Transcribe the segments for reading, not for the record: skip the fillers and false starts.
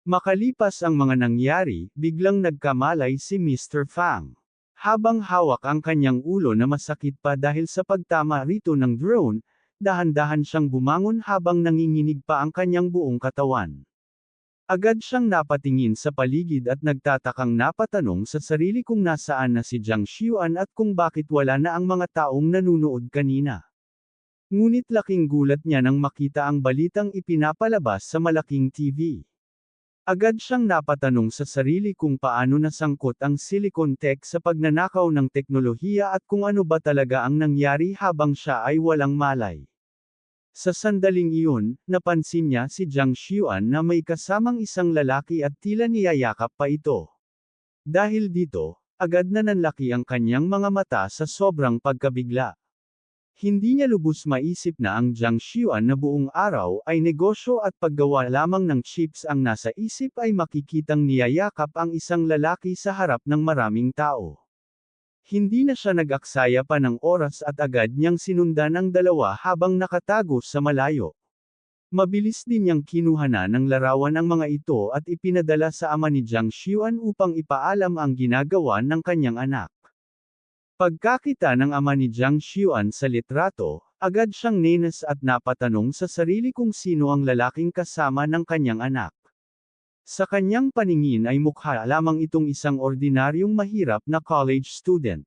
Makalipas ang mga nangyari, biglang nagkamalay si Mr. Fang. Habang hawak ang kanyang ulo na masakit pa dahil sa pagtama rito ng drone, dahan-dahan siyang bumangon habang nanginginig pa ang kanyang buong katawan. Agad siyang napatingin sa paligid at nagtatakang napatanong sa sarili kung nasaan na si Jiang Xiuan at kung bakit wala na ang mga taong nanunood kanina. Ngunit laking gulat niya nang makita ang balitang ipinapalabas sa malaking TV. Agad siyang napatanong sa sarili kung paano nasangkot ang Silicon Tech sa pagnanakaw ng teknolohiya at kung ano ba talaga ang nangyari habang siya ay walang malay. Sa sandaling iyon, napansin niya si Jiang Xiuan na may kasamang isang lalaki at tila niyayakap pa ito. Dahil dito, agad na nanlaki ang kanyang mga mata sa sobrang pagkabigla. Hindi niya lubos maisip na ang Jiang Xiuan na buong araw ay negosyo at paggawa lamang ng chips ang nasa isip ay makikitang niyayakap ang isang lalaki sa harap ng maraming tao. Hindi na siya nag-aksaya pa ng oras at agad niyang sinundan ang dalawa habang nakatago sa malayo. Mabilis din niyang kinuha na ng larawan ang mga ito at ipinadala sa ama ni Jiang Xiuan upang ipaalam ang ginagawa ng kanyang anak. Pagkakita ng ama ni Jiang Xiuan sa litrato, agad siyang nenas at napatanong sa sarili kung sino ang lalaking kasama ng kanyang anak. Sa kanyang paningin ay mukha lamang itong isang ordinaryong mahirap na college student.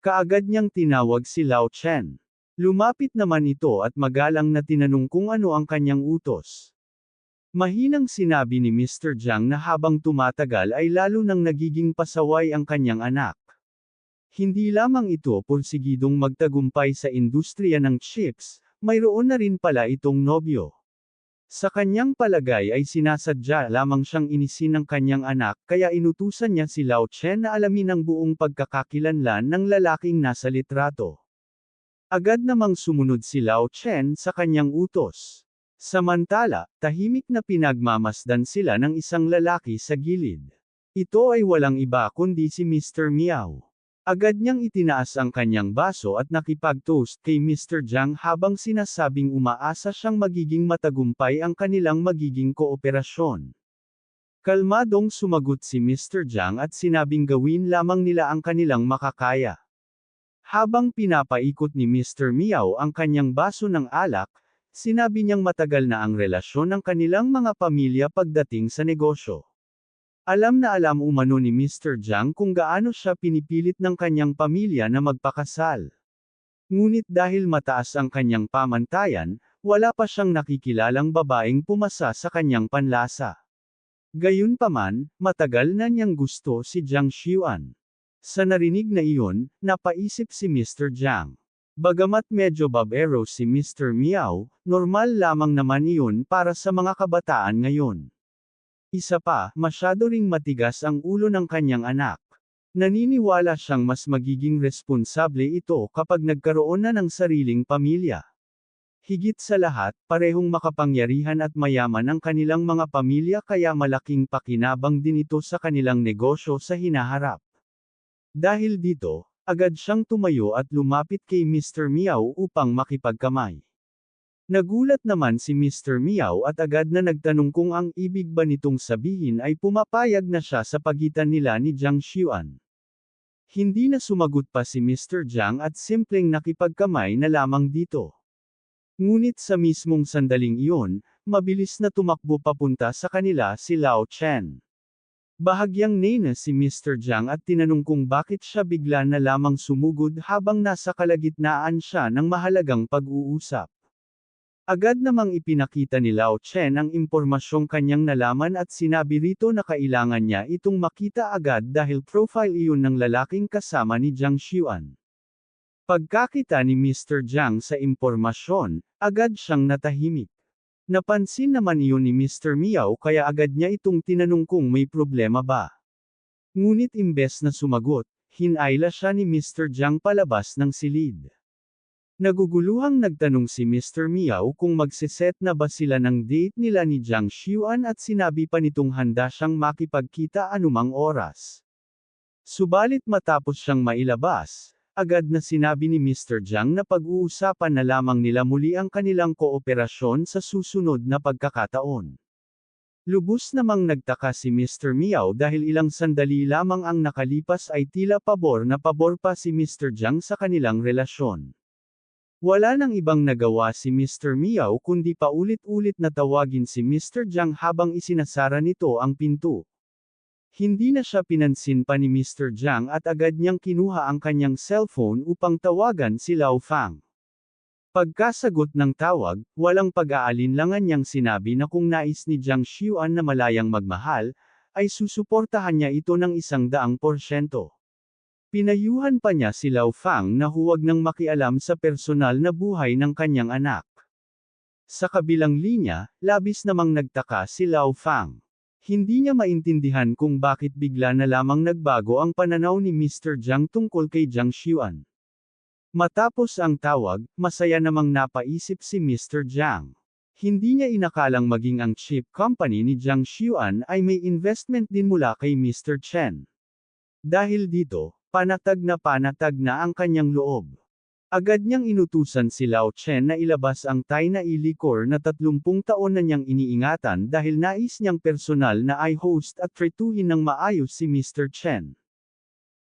Kaagad niyang tinawag si Lao Chen. Lumapit naman ito at magalang na tinanong kung ano ang kanyang utos. Mahinang sinabi ni Mr. Jiang na habang tumatagal ay lalo nang nagiging pasaway ang kanyang anak. Hindi lamang ito porsigidong magtagumpay sa industriya ng chips, mayroon na rin pala itong nobyo. Sa kanyang palagay ay sinasadya lamang siyang inisin ng kanyang anak kaya inutusan niya si Lao Chen na alamin ang buong pagkakakilanlan ng lalaking nasa litrato. Agad namang sumunod si Lao Chen sa kanyang utos. Samantala, tahimik na pinagmamasdan sila ng isang lalaki sa gilid. Ito ay walang iba kundi si Mr. Miao. Agad niyang itinaas ang kanyang baso at nakipag-toast kay Mr. Jiang habang sinasabing umaasa siyang magiging matagumpay ang kanilang magiging kooperasyon. Kalmadong sumagot si Mr. Jiang at sinabing gawin lamang nila ang kanilang makakaya. Habang pinapaikot ni Mr. Miao ang kanyang baso ng alak, sinabi niyang matagal na ang relasyon ng kanilang mga pamilya pagdating sa negosyo. Alam na alam umano ni Mr. Jiang kung gaano siya pinipilit ng kanyang pamilya na magpakasal. Ngunit dahil mataas ang kanyang pamantayan, wala pa siyang nakikilalang babaeng pumasa sa kanyang panlasa. Gayunpaman, matagal na niyang gusto si Jiang Xiuan. Sa narinig na iyon, napaisip si Mr. Jiang. Bagamat medyo babero si Mr. Miao, normal lamang naman iyon para sa mga kabataan ngayon. Isa pa, masyado ring matigas ang ulo ng kanyang anak. Naniniwala siyang mas magiging responsable ito kapag nagkaroon na ng sariling pamilya. Higit sa lahat, parehong makapangyarihan at mayaman ang kanilang mga pamilya kaya malaking pakinabang din ito sa kanilang negosyo sa hinaharap. Dahil dito, agad siyang tumayo at lumapit kay Mr. Miao upang makipagkamay. Nagulat naman si Mr. Miao at agad na nagtanong kung ang ibig ba nitong sabihin ay pumapayag na siya sa pagitan nila ni Jiang Xiuan. Hindi na sumagot pa si Mr. Jiang at simpleng nakipagkamay na lamang dito. Ngunit sa mismong sandaling iyon, mabilis na tumakbo papunta sa kanila si Lao Chen. Bahagyang nena si Mr. Jiang at tinanong kung bakit siya bigla na lamang sumugod habang nasa kalagitnaan siya ng mahalagang pag-uusap. Agad namang ipinakita ni Lao Chen ang impormasyong kanyang nalaman at sinabi rito na kailangan niya itong makita agad dahil profile iyon ng lalaking kasama ni Jiang Xiuan. Pagkakita ni Mr. Jiang sa impormasyon, agad siyang natahimik. Napansin naman iyon ni Mr. Miao kaya agad niya itong tinanong kung may problema ba. Ngunit imbes na sumagot, hinayla siya ni Mr. Jiang palabas ng silid. Naguguluhang nagtanong si Mr. Miao kung magsiset na ba sila ng date nila ni Jiang Xiuan at sinabi pa nitong handa siyang makipagkita anumang oras. Subalit matapos siyang mailabas, agad na sinabi ni Mr. Jiang na pag-uusapan na lamang nila muli ang kanilang kooperasyon sa susunod na pagkakataon. Lubos namang nagtaka si Mr. Meow dahil ilang sandali lamang ang nakalipas ay tila pabor na pabor pa si Mr. Jiang sa kanilang relasyon. Wala nang ibang nagawa si Mr. Meow kundi paulit-ulit na tawagin si Mr. Jiang habang isinasara nito ang pinto. Hindi na siya pinansin pa ni Mr. Jiang at agad niyang kinuha ang kanyang cellphone upang tawagan si Lao Fang. Pagkasagot ng tawag, walang pag-aalinlangan niyang sinabi na kung nais ni Jiang Xiuan na malayang magmahal, ay susuportahan niya ito ng 100%. Pinayuhan pa niya si Lao Fang na huwag nang makialam sa personal na buhay ng kanyang anak. Sa kabilang linya, labis namang nagtaka si Lao Fang. Hindi niya maintindihan kung bakit bigla na lamang nagbago ang pananaw ni Mr. Jiang tungkol kay Jiang Xiuan. Matapos ang tawag, masaya namang napaisip si Mr. Jiang. Hindi niya inakalang maging ang chip company ni Jiang Xiuan ay may investment din mula kay Mr. Chen. Dahil dito, panatag na ang kanyang loob. Agad niyang inutusan si Lao Chen na ilabas ang Thai na ilikor na 30 taon na niyang iniingatan dahil nais niyang personal na i-host at tretuhin ng maayos si Mr. Chen.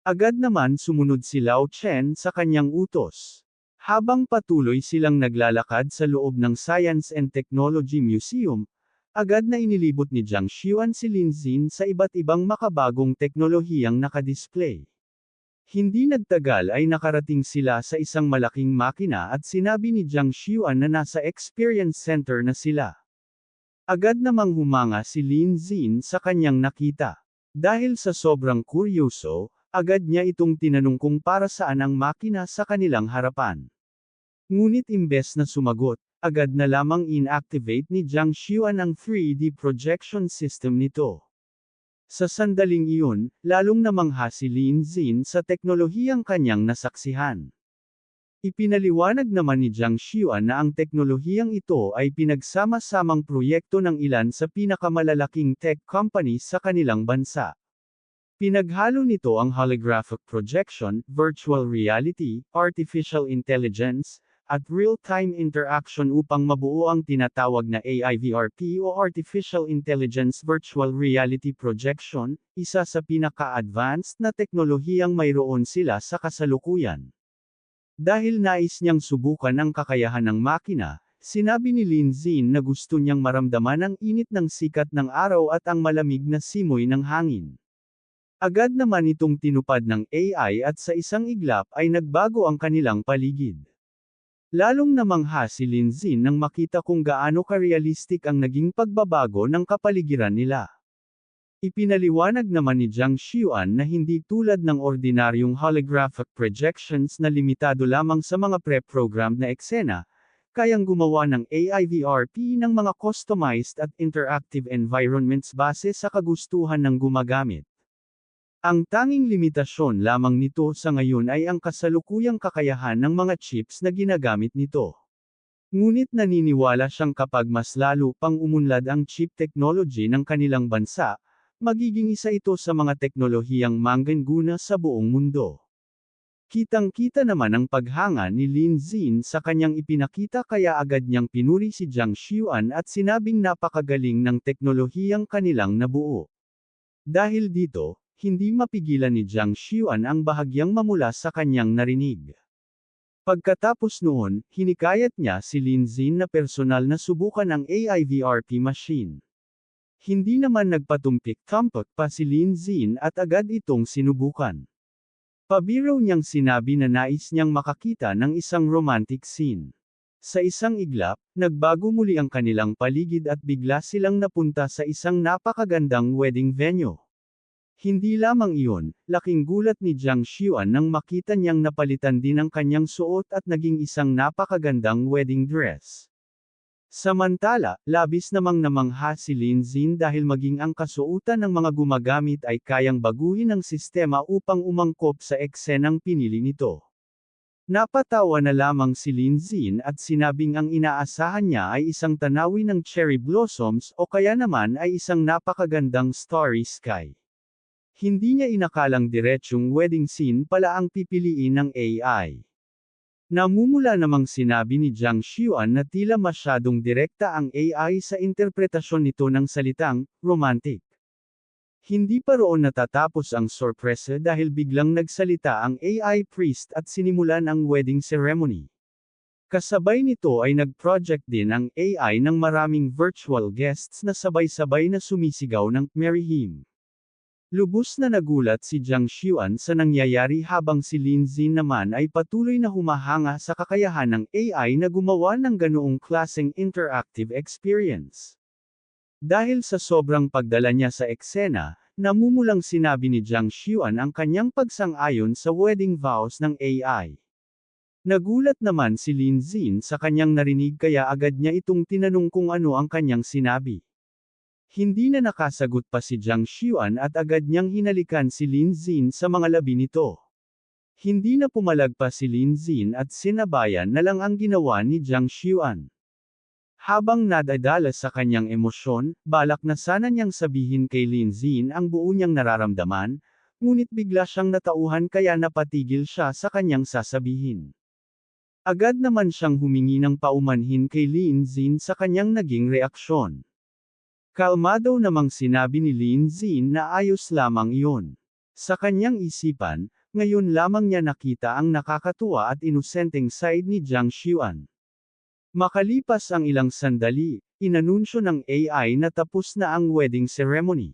Agad naman sumunod si Lao Chen sa kanyang utos. Habang patuloy silang naglalakad sa loob ng Science and Technology Museum, agad na inilibot ni Jiang Xiuan si Lin Xin sa iba't ibang makabagong teknolohiyang nakadisplay. Hindi nagtagal ay nakarating sila sa isang malaking makina at sinabi ni Jiang Xiuan na nasa Experience Center na sila. Agad namang humanga si Lin Xin sa kanyang nakita. Dahil sa sobrang kuryoso, agad niya itong tinanong kung para saan ang makina sa kanilang harapan. Ngunit imbes na sumagot, agad na lamang inactivate ni Jiang Xiuan ang 3D projection system nito. Sa sandaling iyon, lalong namangha si Lin Xin sa teknolohiyang kanyang nasaksihan. Ipinaliwanag naman ni Jiang Xiuan na ang teknolohiyang ito ay pinagsama-samang proyekto ng ilan sa pinakamalalaking tech companies sa kanilang bansa. Pinaghalo nito ang holographic projection, virtual reality, artificial intelligence, at real-time interaction upang mabuo ang tinatawag na AIVRP o Artificial Intelligence Virtual Reality Projection, isa sa pinaka-advanced na teknolohiyang mayroon sila sa kasalukuyan. Dahil nais niyang subukan ang kakayahan ng makina, sinabi ni Lin Xin na gusto niyang maramdaman ang init ng sikat ng araw at ang malamig na simoy ng hangin. Agad naman itong tinupad ng AI at sa isang iglap ay nagbago ang kanilang paligid. Lalong namangha si Lin Xin nang makita kung gaano ka-realistic ang naging pagbabago ng kapaligiran nila. Ipinaliwanag naman ni Jiang Xiuan na hindi tulad ng ordinaryong holographic projections na limitado lamang sa mga pre-programmed na eksena, kayang gumawa ng AIVRP ng mga customized at interactive environments base sa kagustuhan ng gumagamit. Ang tanging limitasyon lamang nito sa ngayon ay ang kasalukuyang kakayahan ng mga chips na ginagamit nito. Ngunit naniniwala siyang kapag mas lalo pang umunlad ang chip technology ng kanilang bansa, magiging isa ito sa mga teknolohiyang manggagana sa buong mundo. Kitang-kita naman ang paghanga ni Lin Xin sa kanyang ipinakita kaya agad niyang pinuri si Jiang Xiuan at sinabing napakagaling ng teknolohiyang kanilang nabuo. Dahil dito, hindi mapigilan ni Jiang Xiuan ang bahagyang mamula sa kanyang narinig. Pagkatapos noon, hinikayat niya si Lin Xin na personal na subukan ang AIVRP machine. Hindi naman nagpatumpik-tampok pa si Lin Xin at agad itong sinubukan. Pabiro niyang sinabi na nais niyang makakita ng isang romantic scene. Sa isang iglap, nagbago muli ang kanilang paligid at bigla silang napunta sa isang napakagandang wedding venue. Hindi lamang iyon, laking gulat ni Jiang Xiuan nang makita niyang napalitan din ang kanyang suot at naging isang napakagandang wedding dress. Samantala, labis namang namangha si Lin Xin dahil maging ang kasuotan ng mga gumagamit ay kayang baguhin ang sistema upang umangkop sa eksenang pinili nito. Napatawa na lamang si Lin Xin at sinabing ang inaasahan niya ay isang tanawin ng cherry blossoms o kaya naman ay isang napakagandang starry sky. Hindi niya inakalang diretsyong wedding scene pala ang pipiliin ng AI. Namumula namang sinabi ni Jiang Xuan na tila masyadong direkta ang AI sa interpretasyon nito ng salitang romantic. Hindi pa roon natatapos ang sorpresa dahil biglang nagsalita ang AI priest at sinimulan ang wedding ceremony. Kasabay nito ay nag-project din ang AI ng maraming virtual guests na sabay-sabay na sumisigaw ng "Marry him." Lubos na nagulat si Jiang Xuan sa nangyayari habang si Lin Xin naman ay patuloy na humahanga sa kakayahan ng AI na gumawa ng ganoong klaseng interactive experience. Dahil sa sobrang pagdala niya sa eksena, namumulang sinabi ni Jiang Xuan ang kanyang pagsang-ayon sa wedding vows ng AI. Nagulat naman si Lin Xin sa kanyang narinig kaya agad niya itong tinanong kung ano ang kanyang sinabi. Hindi na nakasagot pa si Jiang Xuan at agad niyang hinalikan si Lin Xin sa mga labi nito. Hindi na pumalag pa si Lin Xin at sinabayan na lang ang ginawa ni Jiang Xuan. Habang nadadala sa kanyang emosyon, balak na sana niyang sabihin kay Lin Xin ang buo niyang nararamdaman, ngunit bigla siyang natauhan kaya napatigil siya sa kanyang sasabihin. Agad naman siyang humingi ng paumanhin kay Lin Xin sa kanyang naging reaksyon. Kalmado namang sinabi ni Lin Xin na ayos lamang iyon. Sa kanyang isipan, ngayon lamang niya nakita ang nakakatuwa at inosenteng side ni Jiang Xuan. Makalipas ang ilang sandali, inanunsyo ng AI na tapos na ang wedding ceremony.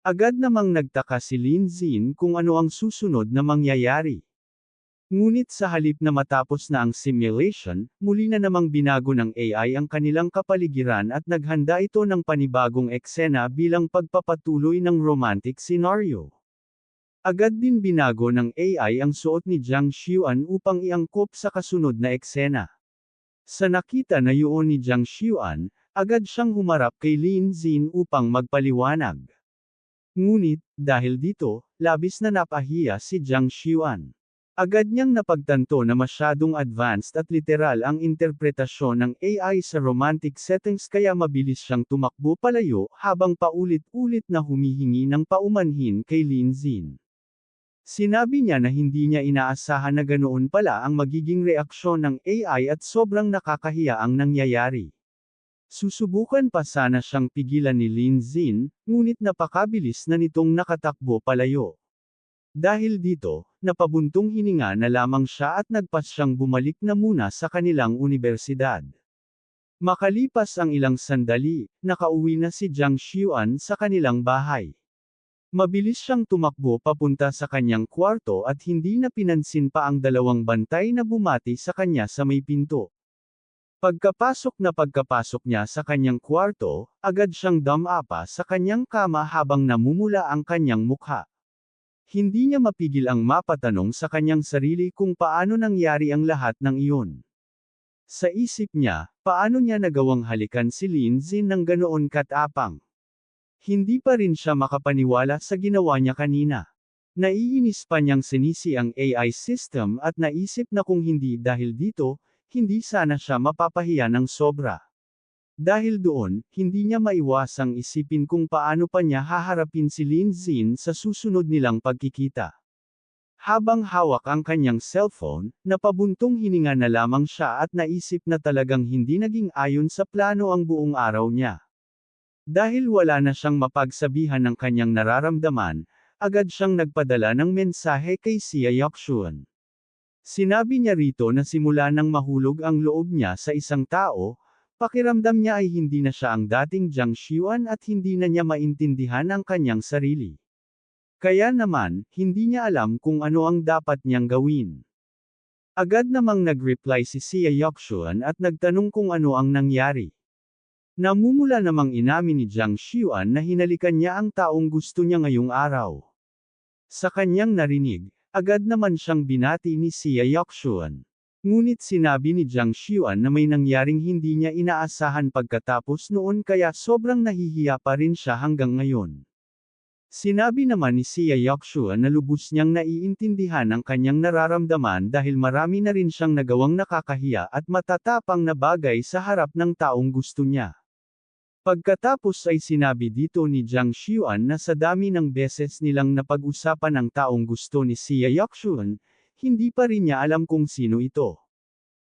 Agad namang nagtaka si Lin Xin kung ano ang susunod na mangyayari. Ngunit sa halip na matapos na ang simulation, muli na namang binago ng AI ang kanilang kapaligiran at naghanda ito ng panibagong eksena bilang pagpapatuloy ng romantic scenario. Agad din binago ng AI ang suot ni Jiang Xuan upang iangkop sa kasunod na eksena. Sa nakita na yun ni Jiang Xuan, agad siyang humarap kay Lin Xin upang magpaliwanag. Ngunit, dahil dito, labis na napahiya si Jiang Xuan. Agad niyang napagtanto na masyadong advanced at literal ang interpretasyon ng AI sa romantic settings kaya mabilis siyang tumakbo palayo habang paulit-ulit na humihingi ng paumanhin kay Lin Xin. Sinabi niya na hindi niya inaasahan na ganoon pala ang magiging reaksyon ng AI at sobrang nakakahiya ang nangyayari. Susubukan pa sana siyang pigilan ni Lin Xin, ngunit napakabilis na nitong nakatakbo palayo. Dahil dito, napabuntong hininga na lamang siya at nagpas siyang bumalik na muna sa kanilang unibersidad. Makalipas ang ilang sandali, nakauwi na si Jiang Xuan sa kanilang bahay. Mabilis siyang tumakbo papunta sa kanyang kwarto at hindi na pinansin pa ang dalawang bantay na bumati sa kanya sa may pinto. Pagkapasok niya sa kanyang kwarto, agad siyang dumapa sa kanyang kama habang namumula ang kanyang mukha. Hindi niya mapigil ang mapatanong sa kanyang sarili kung paano nangyari ang lahat ng iyon. Sa isip niya, paano niya nagawang halikan si Lin Xin ng ganoon katapang? Hindi pa rin siya makapaniwala sa ginawa niya kanina. Naiinis pa niyang sinisi ang AI system at naisip na kung hindi dahil dito, hindi sana siya mapapahiya ng sobra. Dahil doon, hindi niya maiwasang isipin kung paano pa niya haharapin si Lin Xin sa susunod nilang pagkikita. Habang hawak ang kanyang cellphone, napabuntong hininga na lamang siya at naisip na talagang hindi naging ayon sa plano ang buong araw niya. Dahil wala na siyang mapagsabihan ng kanyang nararamdaman, agad siyang nagpadala ng mensahe kay Xia Yuxuan. Sinabi niya rito na simula nang mahulog ang loob niya sa isang tao, pakiramdam niya ay hindi na siya ang dating Jiang Xuan at hindi na niya maintindihan ang kanyang sarili. Kaya naman, hindi niya alam kung ano ang dapat niyang gawin. Agad namang nag-reply si Xia Yuxuan at nagtanong kung ano ang nangyari. Namumula namang inamin ni Jiang Xuan na hinalikan niya ang taong gusto niya ngayong araw. Sa kanyang narinig, agad naman siyang binati ni Xia Yuxuan. Ngunit sinabi ni Jiang Xuan na may nangyaring hindi niya inaasahan pagkatapos noon kaya sobrang nahihiya pa rin siya hanggang ngayon. Sinabi naman ni Xia Yuxuan na lubos niyang naiintindihan ang kanyang nararamdaman dahil marami na rin siyang nagawang nakakahiya at matatapang na bagay sa harap ng taong gusto niya. Pagkatapos ay sinabi dito ni Jiang Xuan na sa dami ng beses nilang napag-usapan ang taong gusto ni Xia Yuxuan, hindi pa rin niya alam kung sino ito.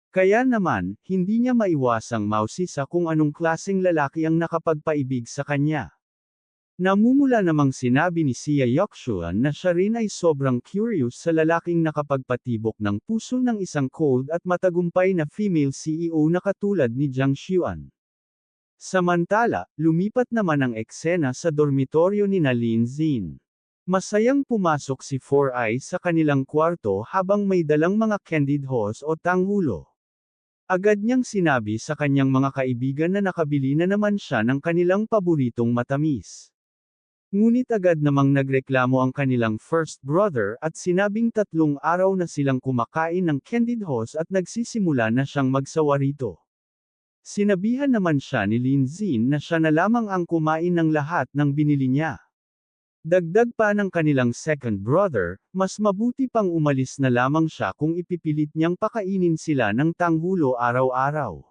Kaya naman, hindi niya maiwasang mausisa kung anong klaseng lalaki ang nakapagpaibig sa kanya. Namumula namang sinabi ni Sia Yokshuan na siya rin ay sobrang curious sa lalaking nakapagpatibok ng puso ng isang cold at matagumpay na female CEO na katulad ni Jiang Xuan. Samantala, lumipat naman ang eksena sa dormitoryo ni Lin Zin. Masayang pumasok si Four Eyes sa kanilang kwarto habang may dalang mga candied horse o tanghulo. Agad niyang sinabi sa kanyang mga kaibigan na nakabili na naman siya ng kanilang paboritong matamis. Ngunit agad namang nagreklamo ang kanilang first brother at sinabing 3 araw na silang kumakain ng candied horse at nagsisimula na siyang magsawa rito. Sinabihan naman siya ni Lin Zin na siya na lamang ang kumain ng lahat ng binili niya. Dagdag pa ng kanilang second brother, mas mabuti pang umalis na lamang siya kung ipipilit niyang pakainin sila ng tanghulo araw-araw.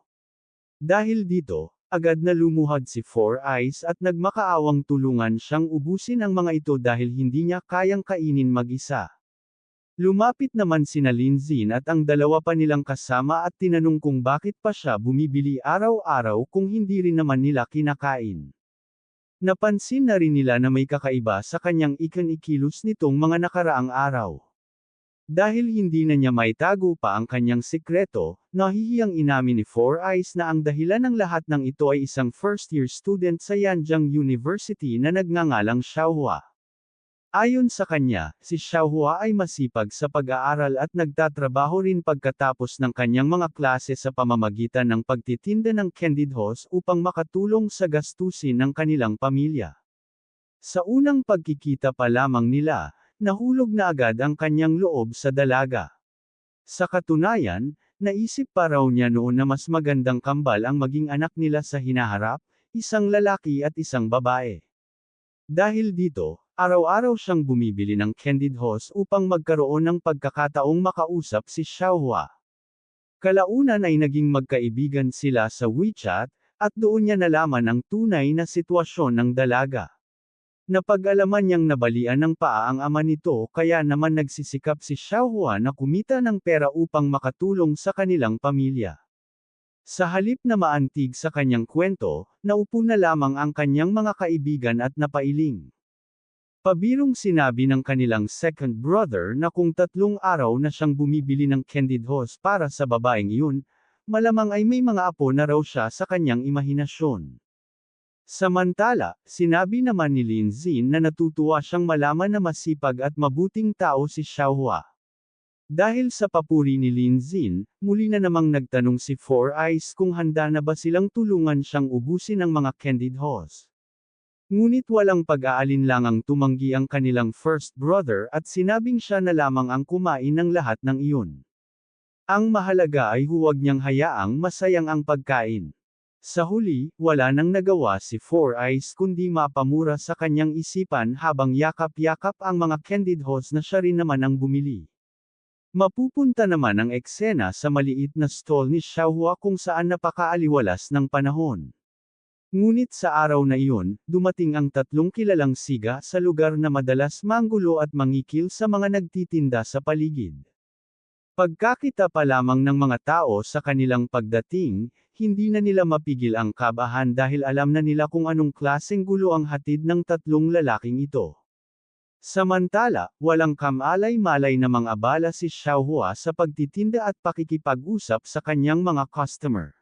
Dahil dito, agad na lumuhad si Four Eyes at nagmakaawang tulungan siyang ubusin ang mga ito dahil hindi niya kayang kainin mag-isa. Lumapit naman sina Lin Zin at ang dalawa pa nilang kasama at tinanong kung bakit pa siya bumibili araw-araw kung hindi rin naman nila kinakain. Napansin na rin nila na may kakaiba sa kanyang ikilos nitong mga nakaraang araw. Dahil hindi na niya maitago pa ang kanyang sikreto, nahihiyang inamin ni Four Eyes na ang dahilan ng lahat ng ito ay isang first-year student sa Yanjiang University na nagngangalang Xiaohua. Ayon sa kanya, si Xiaohua ay masipag sa pag-aaral at nagtatrabaho rin pagkatapos ng kanyang mga klase sa pamamagitan ng pagtitinda ng candied horse upang makatulong sa gastusin ng kanilang pamilya. Sa unang pagkikita pa lamang nila, nahulog na agad ang kanyang loob sa dalaga. Sa katunayan, naisip pa raw niya noon na mas magandang kambal ang maging anak nila sa hinaharap, isang lalaki at isang babae. Dahil dito, araw-araw siyang bumibili ng candied horse upang magkaroon ng pagkakataong makausap si Xiaohua. Kalaunan ay naging magkaibigan sila sa WeChat, at doon niya nalaman ang tunay na sitwasyon ng dalaga. Napag-alaman niyang nabalian ng paa ang ama nito kaya naman nagsisikap si Xiaohua na kumita ng pera upang makatulong sa kanilang pamilya. Sa halip na maantig sa kanyang kwento, naupo na lamang ang kanyang mga kaibigan at napailing. Pabirong sinabi ng kanilang second brother na kung 3 araw na siyang bumibili ng candied horse para sa babaeng iyon, malamang ay may mga apo na raw siya sa kanyang imahinasyon. Samantala, sinabi naman ni Lin Zin na natutuwa siyang malaman na masipag at mabuting tao si Xiaohua. Dahil sa papuri ni Lin Zin, muli na namang nagtanong si Four Eyes kung handa na ba silang tulungan siyang ubusin ang mga candied horse. Ngunit walang pag-aalinlangang tumanggi ang kanilang first brother at sinabing siya na lamang ang kumain ng lahat ng iyon. Ang mahalaga ay huwag niyang hayaang masayang ang pagkain. Sa huli, wala nang nagawa si Four Eyes kundi mapamura sa kanyang isipan habang yakap-yakap ang mga candied horse na siya rin naman ang bumili. Mapupunta naman ang eksena sa maliit na stall ni Xiaohua kung saan napakaaliwalas ng panahon. Ngunit sa araw na iyon, dumating ang 3 kilalang siga sa lugar na madalas manggulo at mangikil sa mga nagtitinda sa paligid. Pagkakita pa lamang ng mga tao sa kanilang pagdating, hindi na nila mapigil ang kabahan dahil alam na nila kung anong klaseng gulo ang hatid ng 3 lalaking ito. Samantala, walang kamalay-malay namang abala si Xiaohua sa pagtitinda at pakikipag-usap sa kanyang mga customer.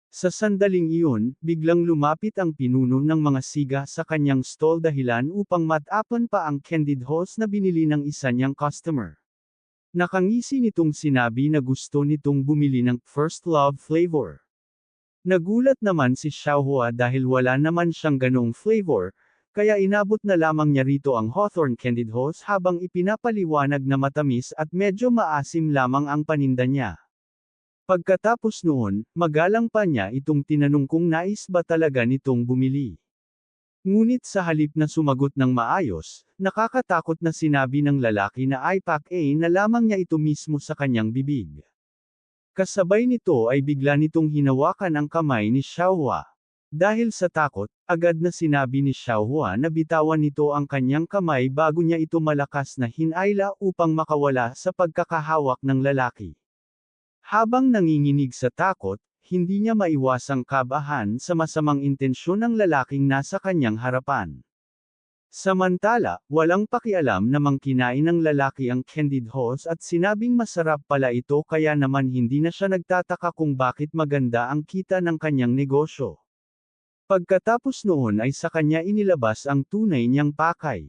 Sa sandaling iyon, biglang lumapit ang pinuno ng mga siga sa kanyang stall dahilan upang matapan pa ang candied horse na binili ng isa niyang customer. Nakangisi nitong sinabi na gusto nitong bumili ng first love flavor. Nagulat naman si Xiaohua dahil wala naman siyang ganoong flavor, kaya inabot na lamang niya rito ang Hawthorne candied horse habang ipinapaliwanag na matamis at medyo maasim lamang ang paninda niya. Pagkatapos noon, magalang pa niya itong tinanong kung nais ba talaga nitong bumili. Ngunit sa halip na sumagot ng maayos, nakakatakot na sinabi ng lalaki na iPac-A na lamang niya ito mismo sa kanyang bibig. Kasabay nito ay bigla nitong hinawakan ang kamay ni Xiaohua. Dahil sa takot, agad na sinabi ni Xiaohua na bitawan nito ang kanyang kamay bago niya ito malakas na hinayla upang makawala sa pagkakahawak ng lalaki. Habang nanginginig sa takot, hindi niya maiwasang kabahan sa masamang intensyon ng lalaking nasa kanyang harapan. Samantala, walang pakialam namang kinain ng lalaki ang candied horse at sinabing masarap pala ito kaya naman hindi na siya nagtataka kung bakit maganda ang kita ng kanyang negosyo. Pagkatapos noon ay sa kanya inilabas ang tunay niyang pakay.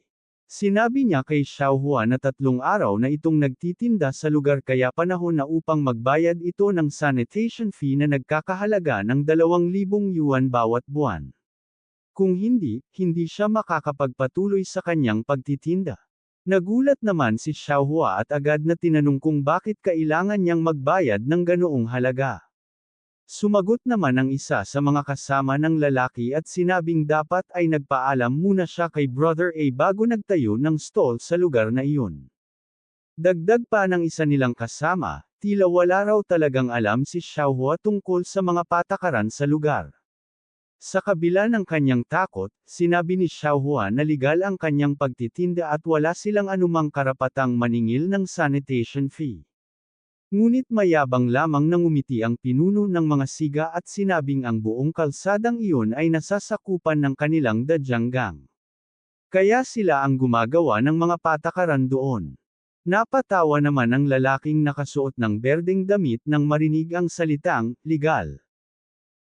Sinabi niya kay Xiaohua na 3 araw na itong nagtitinda sa lugar kaya panahon na upang magbayad ito ng sanitation fee na nagkakahalaga ng 2,000 yuan bawat buwan. Kung hindi, hindi siya makakapagpatuloy sa kanyang pagtitinda. Nagulat naman si Xiaohua at agad na tinanong kung bakit kailangan niyang magbayad ng ganoong halaga. Sumagot naman ang isa sa mga kasama ng lalaki at sinabing dapat ay nagpaalam muna siya kay Brother A bago nagtayo ng stall sa lugar na iyon. Dagdag pa ng isa nilang kasama, tila wala raw talagang alam si Xiaohua tungkol sa mga patakaran sa lugar. Sa kabila ng kanyang takot, sinabi ni Xiaohua na legal ang kanyang pagtitinda at wala silang anumang karapatang maningil ng sanitation fee. Ngunit mayabang lamang nang umiti ang pinuno ng mga siga at sinabing ang buong kalsadang iyon ay nasasakupan ng kanilang dadyang gang. Kaya sila ang gumagawa ng mga patakaran doon. Napatawa naman ang lalaking nakasuot ng berdeng damit nang marinig ang salitang, legal.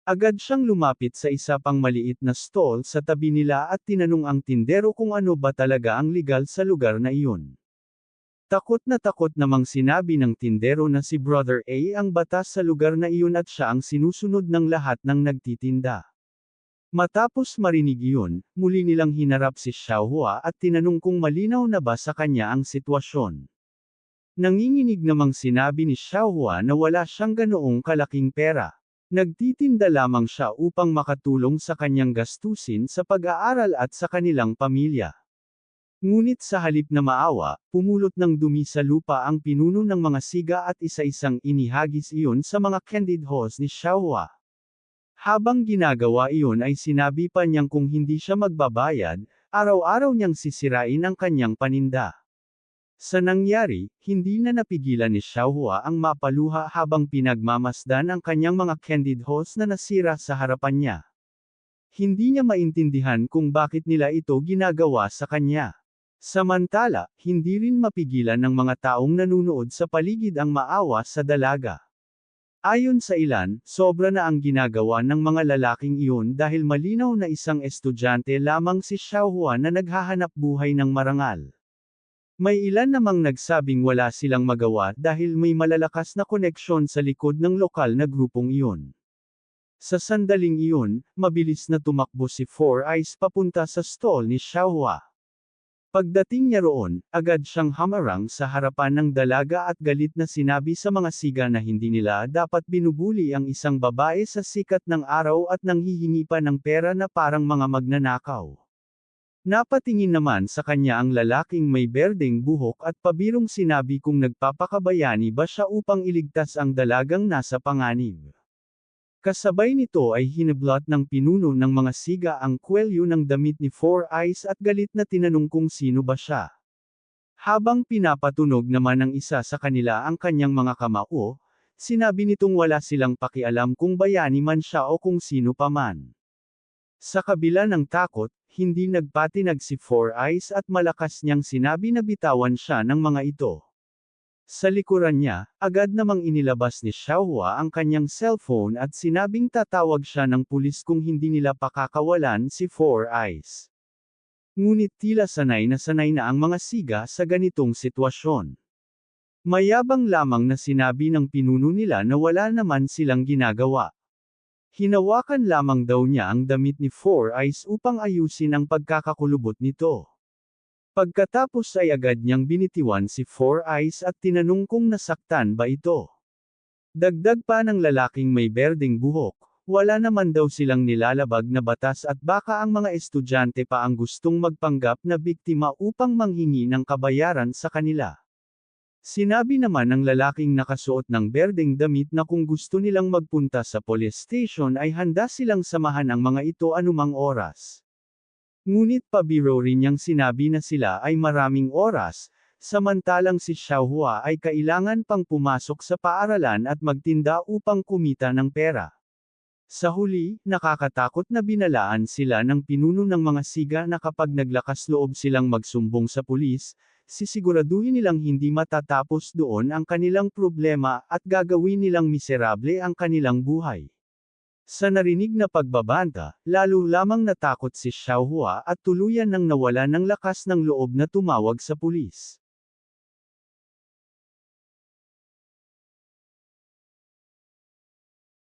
Agad siyang lumapit sa isa pang maliit na stall sa tabi nila at tinanong ang tindero kung ano ba talaga ang legal sa lugar na iyon. Takot namang sinabi ng tindero na si Brother A ang batas sa lugar na iyon at siya ang sinusunod ng lahat ng nagtitinda. Matapos marinig iyon, muli nilang hinarap si Xiaohua at tinanong kung malinaw na ba sa kanya ang sitwasyon. Nanginginig namang sinabi ni Xiaohua na wala siyang ganoong kalaking pera. Nagtitinda lamang siya upang makatulong sa kanyang gastusin sa pag-aaral at sa kanilang pamilya. Ngunit sa halip na maawa, pumulot ng dumi sa lupa ang pinuno ng mga siga at isa-isang inihagis iyon sa mga candied horse ni Xiaohua. Habang ginagawa iyon ay sinabi pa niyang kung hindi siya magbabayad, araw-araw niyang sisirain ang kanyang paninda. Sa nangyari, hindi na napigilan ni Xiaohua ang mapaluha habang pinagmamasdan ang kanyang mga candied horse na nasira sa harapan niya. Hindi niya maintindihan kung bakit nila ito ginagawa sa kanya. Samantala, hindi rin mapigilan ng mga taong nanunood sa paligid ang maawa sa dalaga. Ayon sa ilan, sobra na ang ginagawa ng mga lalaking iyon dahil malinaw na isang estudyante lamang si Xiaohua na naghahanap buhay ng marangal. May ilan namang nagsabing wala silang magawa dahil may malalakas na koneksyon sa likod ng lokal na grupong iyon. Sa sandaling iyon, mabilis na tumakbo si Four Eyes papunta sa stall ni Xiaohua. Pagdating niya roon, agad siyang hamarang sa harapan ng dalaga at galit na sinabi sa mga siga na hindi nila dapat binubuli ang isang babae sa sikat ng araw at nanghihingi pa ng pera na parang mga magnanakaw. Napatingin naman sa kanya ang lalaking may berdeng buhok at pabirong sinabi kung nagpapakabayani ba siya upang iligtas ang dalagang nasa panganib. Kasabay nito ay hinablot ng pinuno ng mga siga ang kwelyo ng damit ni Four Eyes at galit na tinanong kung sino ba siya. Habang pinapatunog naman ng isa sa kanila ang kanyang mga kamao, sinabi nitong wala silang pakialam kung bayani man siya o kung sino pa man. Sa kabila ng takot, hindi nagpatinag si Four Eyes at malakas niyang sinabi na bitawan siya ng mga ito. Sa likuran niya, agad namang inilabas ni Xiaohua ang kanyang cellphone at sinabing tatawag siya ng pulis kung hindi nila pakakawalan si Four Eyes. Ngunit tila sanay na ang mga siga sa ganitong sitwasyon. Mayabang lamang na sinabi ng pinuno nila na wala naman silang ginagawa. Hinawakan lamang daw niya ang damit ni Four Eyes upang ayusin ang pagkakakulubot nito. Pagkatapos ay agad niyang binitiwan si Four Eyes at tinanong kung nasaktan ba ito. Dagdag pa ng lalaking may berdeng buhok, wala naman daw silang nilalabag na batas at baka ang mga estudyante pa ang gustong magpanggap na biktima upang manghingi ng kabayaran sa kanila. Sinabi naman ng lalaking nakasuot ng berdeng damit na kung gusto nilang magpunta sa police station ay handa silang samahan ang mga ito anumang oras. Ngunit pabiro rin niyang sinabi na sila ay maraming oras, samantalang si Xiaohua ay kailangan pang pumasok sa paaralan at magtinda upang kumita ng pera. Sa huli, nakakatakot na binalaan sila ng pinuno ng mga siga na kapag naglakas loob silang magsumbong sa pulis, sisiguraduhin nilang hindi matatapos doon ang kanilang problema at gagawin nilang miserable ang kanilang buhay. Sa narinig na pagbabanta, lalo lamang natakot si Xiaohua at tuluyan nang nawala ng lakas ng loob na tumawag sa pulis.